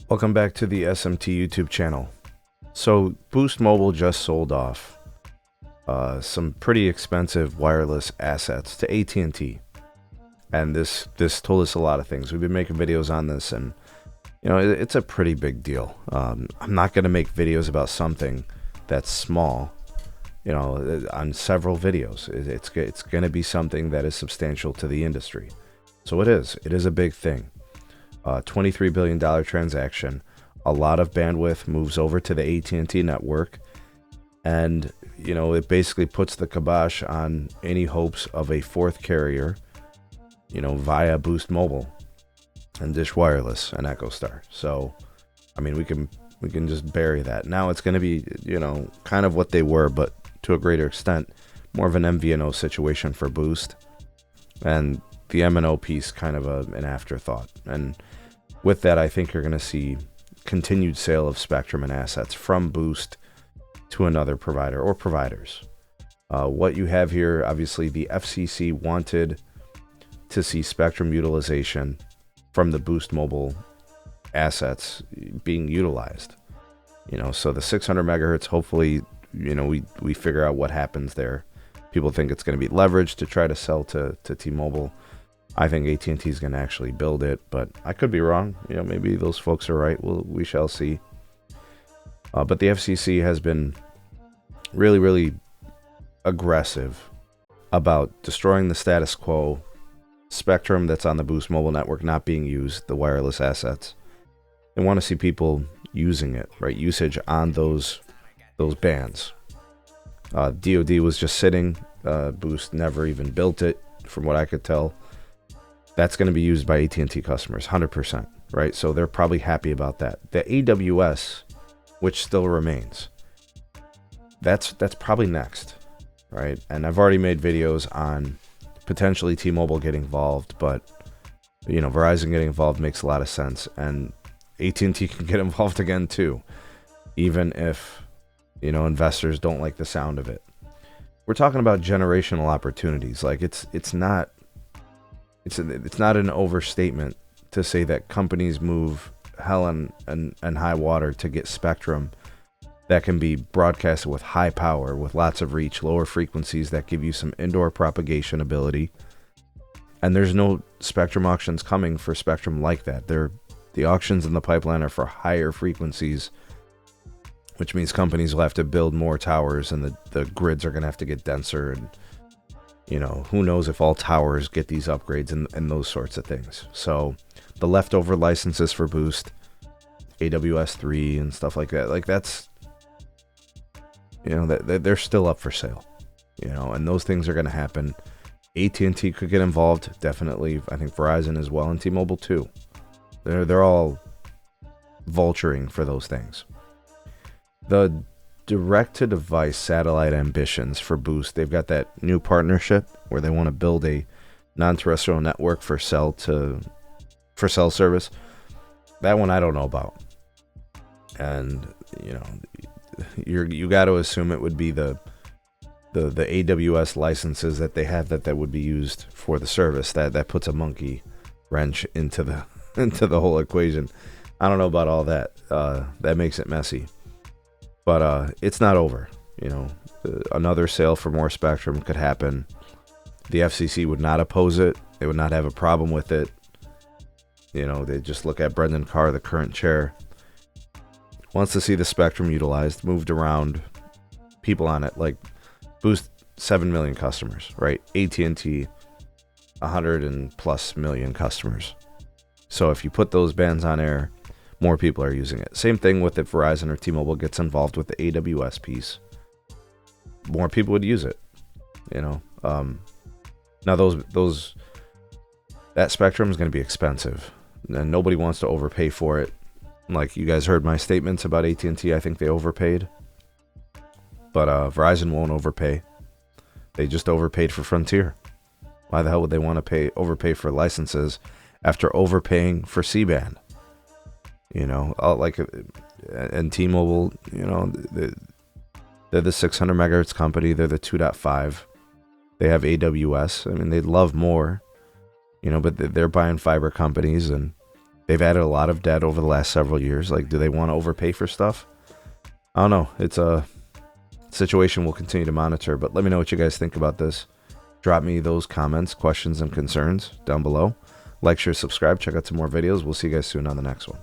Welcome back to the SMT YouTube channel. So Boost Mobile just sold off some pretty expensive wireless assets to AT&T, and this told us a lot of things. We've been making videos on this, and it's a pretty big deal. I'm not going to make videos about something that's small, on several videos. It's going to be something that is substantial to the industry. So it is a big thing. $23 billion transaction. A lot of bandwidth moves over to the AT&T network, and it basically puts the kibosh on any hopes of a fourth carrier, via Boost Mobile and Dish Wireless and EchoStar. So, I mean, we can just bury that. Now it's going to be, kind of what they were, but to a greater extent, more of an MVNO situation for Boost, and the MNO piece kind of an afterthought. And with that, I think you're going to see continued sale of spectrum and assets from Boost to another provider or providers. What you have here, obviously, the FCC wanted to see spectrum utilization from the Boost Mobile assets being utilized. So the 600 megahertz, hopefully, we figure out what happens there. People think it's going to be leveraged to try to sell to T-Mobile. I think AT&T is going to actually build it, but I could be wrong. Maybe those folks are right. We shall see. But the FCC has been really, really aggressive about destroying the status quo, spectrum that's on the Boost Mobile network not being used, the wireless assets. They want to see people using it, right? Usage on those bands. DoD was just sitting. Boost never even built it, from what I could tell. That's going to be used by AT&T customers, 100%, right? So they're probably happy about that. The AWS, which still remains, that's probably next, right? And I've already made videos on potentially T-Mobile getting involved, but Verizon getting involved makes a lot of sense, and AT&T can get involved again too, even if investors don't like the sound of it. We're talking about generational opportunities. Like it's not an overstatement to say that companies move hell and high water to get spectrum that can be broadcasted with high power, with lots of reach, lower frequencies that give you some indoor propagation ability. And there's no spectrum auctions coming for spectrum like that. The auctions in the pipeline are for higher frequencies, which means companies will have to build more towers, and the grids are going to have to get denser, and who knows if all towers get these upgrades and those sorts of things. So the leftover licenses for Boost, AWS 3 and stuff like that, that's, they're still up for sale, and those things are going to happen. AT&T could get involved, definitely. I think Verizon as well, and T-Mobile too. They're all vulturing for those things. The direct-to-device satellite ambitions for Boost, they've got that new partnership where they want to build a non-terrestrial network for cell service. That one I don't know about, and you got to assume it would be the AWS licenses that they have that would be used for the service. That puts a monkey wrench into the whole equation. I don't know about all that. That makes it messy. But it's not over. Another sale for more spectrum could happen. The FCC would not oppose it. They would not have a problem with it. They just look at Brendan Carr, the current chair. Wants to see the spectrum utilized, moved around, people on it. Like Boost, 7 million customers, right? AT&T, 100 and plus million customers. So if you put those bands on air, more people are using it. Same thing with if Verizon or T-Mobile gets involved with the AWS piece. More people would use it. Now that spectrum is going to be expensive, and nobody wants to overpay for it. Like you guys heard my statements about AT&T, I think they overpaid. But Verizon won't overpay. They just overpaid for Frontier. Why the hell would they want to overpay for licenses after overpaying for C-band? And T-Mobile, they're the 600 megahertz company. They're the 2.5. They have AWS. I mean, they'd love more, but they're buying fiber companies, and They've added a lot of debt over the last several years. Like, do they want to overpay for stuff? I don't know. It's a situation we'll continue to monitor, but let me know what you guys think about this. Drop me those comments, questions, and concerns down below. Like, share, subscribe, check out some more videos. We'll see you guys soon on the next one.